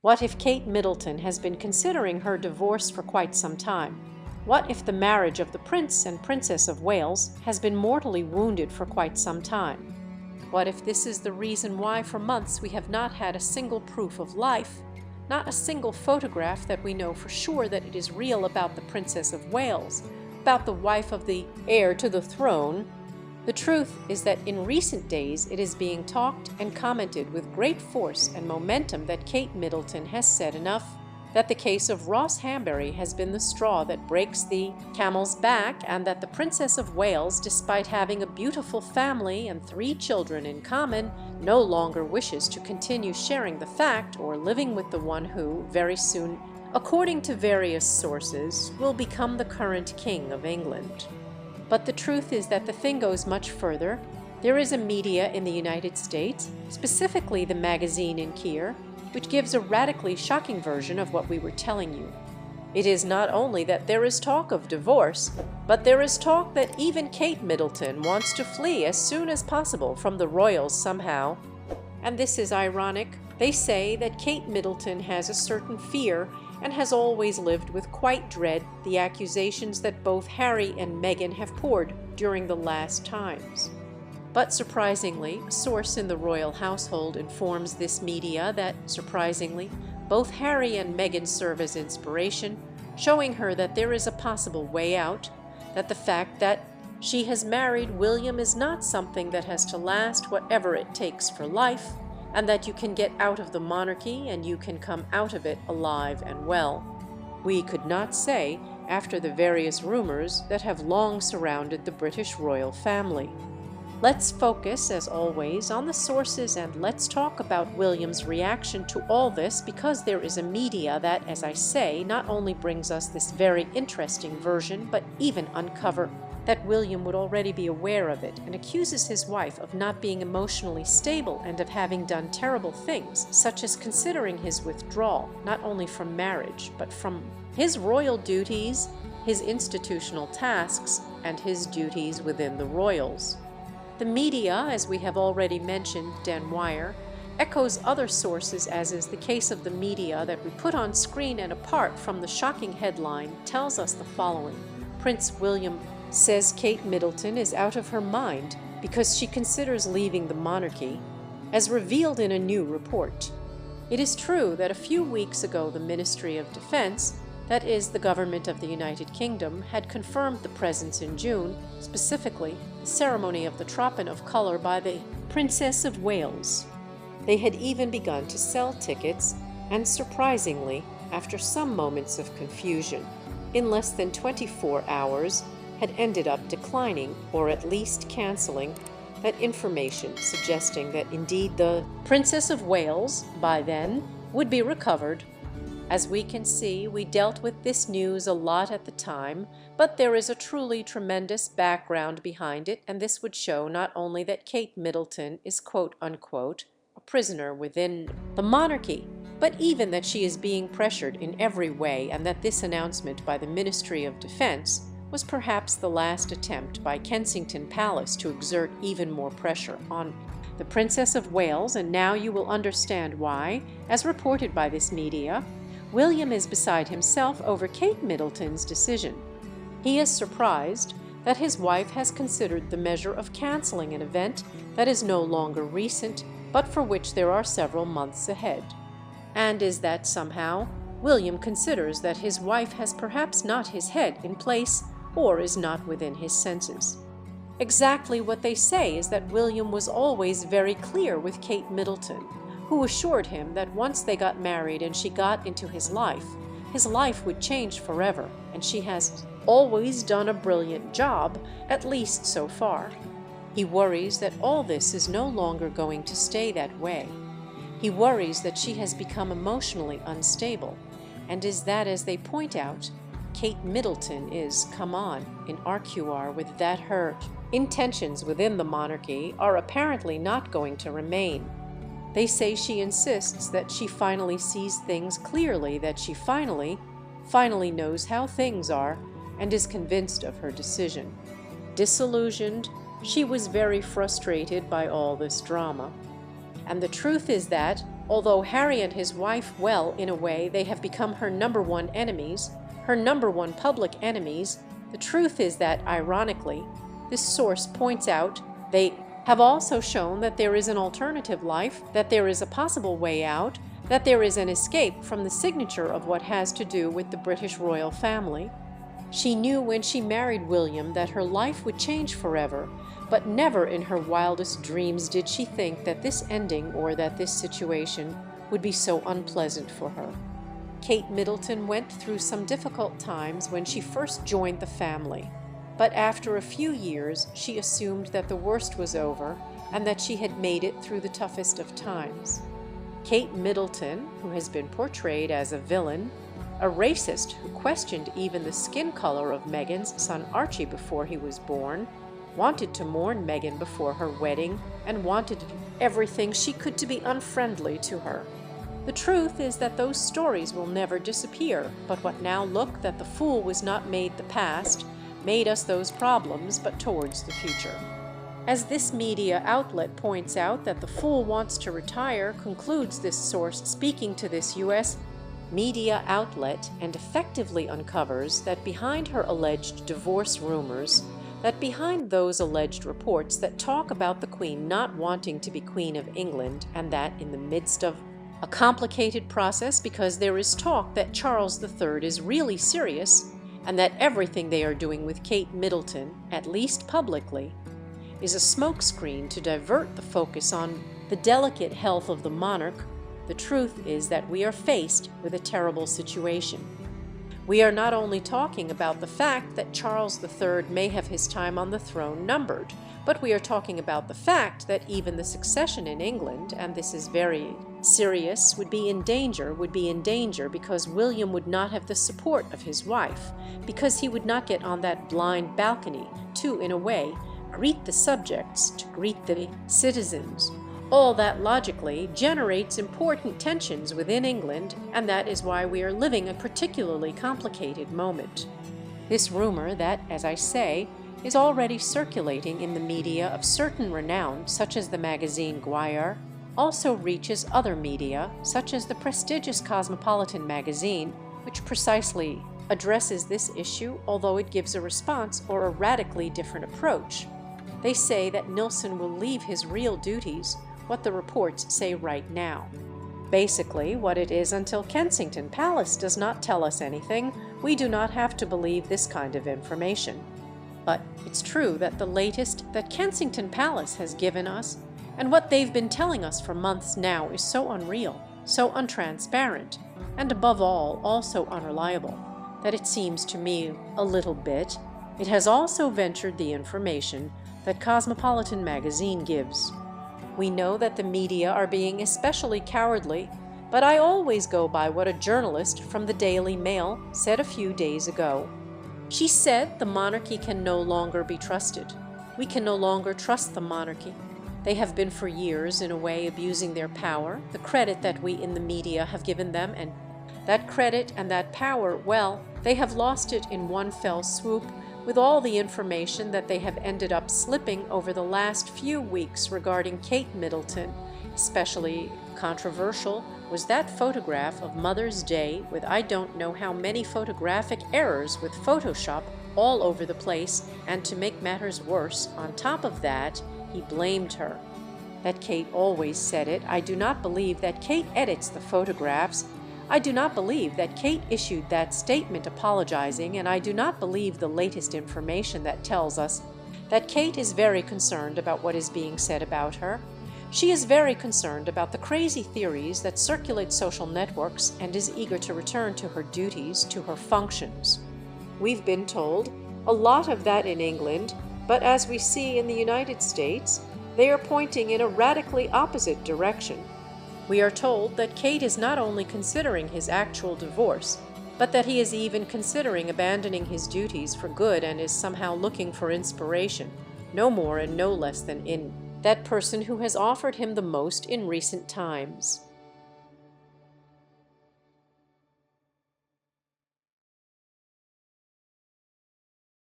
What if Kate Middleton has been considering her divorce for quite some time? What if the marriage of the Prince and Princess of Wales has been mortally wounded for quite some time? What if this is the reason why for months we have not had a single proof of life, not a single photograph that we know for sure that it is real about the Princess of Wales, about the wife of the heir to the throne? The truth is that in recent days it is being talked and commented with great force and momentum that Kate Middleton has said enough, that the case of Ross Hambury has been the straw that breaks the camel's back, and that the Princess of Wales, despite having a beautiful family and 3 children in common, no longer wishes to continue sharing the fact or living with the one who, very soon, according to various sources, will become the current King of England. But the truth is that the thing goes much further. There is a media in the United States, specifically the magazine in Keir, which gives a radically shocking version of what we were telling you. It is not only that there is talk of divorce, but there is talk that even Kate Middleton wants to flee as soon as possible from the royals somehow. And this is ironic. They say that Kate Middleton has a certain fear and has always lived with quite dread the accusations that both Harry and Meghan have poured during the last times. But surprisingly, a source in the royal household informs this media that, surprisingly, both Harry and Meghan serve as inspiration, showing her that there is a possible way out, that the fact that she has married William is not something that has to last whatever it takes for life, and that you can get out of the monarchy and you can come out of it alive and well. We could not say after the various rumors that have long surrounded the British royal family. Let's focus, as always, on the sources, and let's talk about William's reaction to all this, because there is a media that, as I say, not only brings us this very interesting version, but even uncover that William would already be aware of it, and accuses his wife of not being emotionally stable and of having done terrible things, such as considering his withdrawal, not only from marriage, but from his royal duties, his institutional tasks, and his duties within the royals. The media, as we have already mentioned, Den Wire, echoes other sources, as is the case of the media that we put on screen, and apart from the shocking headline, tells us the following. Prince William says Kate Middleton is out of her mind because she considers leaving the monarchy, as revealed in a new report. It is true that a few weeks ago the Ministry of Defense, that is, the government of the United Kingdom, had confirmed the presence in June, specifically the ceremony of the Tropin of Colour by the Princess of Wales. They had even begun to sell tickets, and surprisingly, after some moments of confusion, in less than 24 hours, had ended up declining, or at least cancelling, that information, suggesting that indeed the Princess of Wales, by then, would be recovered. As we can see, we dealt with this news a lot at the time, but there is a truly tremendous background behind it, and this would show not only that Kate Middleton is quote-unquote a prisoner within the monarchy, but even that she is being pressured in every way, and that this announcement by the Ministry of Defense was perhaps the last attempt by Kensington Palace to exert even more pressure on the Princess of Wales. And now you will understand why, as reported by this media, William is beside himself over Kate Middleton's decision. He is surprised that his wife has considered the measure of cancelling an event that is no longer recent, but for which there are several months ahead. And is that somehow William considers that his wife has perhaps not his head in place, or is not within his senses. Exactly what they say is that William was always very clear with Kate Middleton, who assured him that once they got married and she got into his life would change forever, and she has always done a brilliant job, at least so far. He worries that all this is no longer going to stay that way. He worries that she has become emotionally unstable, and is that, as they point out, Kate Middleton is, come on, in RQR with that her intentions within the monarchy are apparently not going to remain. They say she insists that she finally sees things clearly, that she finally knows how things are, and is convinced of her decision. Disillusioned, she was very frustrated by all this drama. And the truth is that, Although Harry and his wife, well, in a way, they have become her number one enemies, her number one public enemies, the truth is that, ironically, this source points out they have also shown that there is an alternative life, that there is a possible way out, that there is an escape from the signature of what has to do with the British royal family. She knew when she married William that her life would change forever, but never in her wildest dreams did she think that this ending or that this situation would be so unpleasant for her. Kate Middleton went through some difficult times when she first joined the family, but after a few years she assumed that the worst was over and that she had made it through the toughest of times. Kate Middleton, who has been portrayed as a villain, a racist who questioned even the skin color of Meghan's son Archie before he was born, wanted to mourn Meghan before her wedding, and wanted everything she could to be unfriendly to her. The truth is that those stories will never disappear, but what now look that the fool was not made the past, made us those problems, but towards the future. As this media outlet points out that the fool wants to retire, concludes this source speaking to this U.S. media outlet, and effectively uncovers that behind her alleged divorce rumors, that behind those alleged reports that talk about the Queen not wanting to be Queen of England, and that in the midst of a complicated process because there is talk that Charles III is really serious, and that everything they are doing with Kate Middleton, at least publicly, is a smokescreen to divert the focus on the delicate health of the monarch, the truth is that we are faced with a terrible situation. We are not only talking about the fact that Charles III may have his time on the throne numbered, but we are talking about the fact that even the succession in England, and this is very serious, would be in danger because William would not have the support of his wife, because he would not get on that blind balcony to, in a way, greet the subjects, to greet the citizens. All that logically generates important tensions within England, and that is why we are living a particularly complicated moment. This rumor that, as I say, is already circulating in the media of certain renown, such as the magazine Guayar, also reaches other media, such as the prestigious Cosmopolitan magazine, which precisely addresses this issue, although it gives a response or a radically different approach. They say that Nilsson will leave his real duties, what the reports say right now. Basically, what it is until Kensington Palace does not tell us anything, we do not have to believe this kind of information. But it's true that the latest that Kensington Palace has given us, and what they've been telling us for months now, is so unreal, so untransparent, and above all, also unreliable, that it seems to me a little bit. It has also ventured the information that Cosmopolitan magazine gives. We know that the media are being especially cowardly, but I always go by what a journalist from the Daily Mail said a few days ago. She said the monarchy can no longer be trusted. We can no longer trust the monarchy. They have been for years, in a way, abusing their power, the credit that we in the media have given them, and that credit and that power, well, they have lost it in one fell swoop, with all the information that they have ended up slipping over the last few weeks regarding Kate Middleton. Especially controversial was that photograph of Mother's Day with I don't know how many photographic errors with Photoshop all over the place, and to make matters worse, on top of that, he blamed her. That Kate always said it. I do not believe that Kate edits the photographs. I do not believe that Kate issued that statement apologizing, and I do not believe the latest information that tells us that Kate is very concerned about what is being said about her. She is very concerned about the crazy theories that circulate social networks and is eager to return to her duties, to her functions. We've been told a lot of that in England, but as we see in the United States, they are pointing in a radically opposite direction. We are told that Kate is not only considering his actual divorce, but that he is even considering abandoning his duties for good and is somehow looking for inspiration, no more and no less than in that person who has offered him the most in recent times.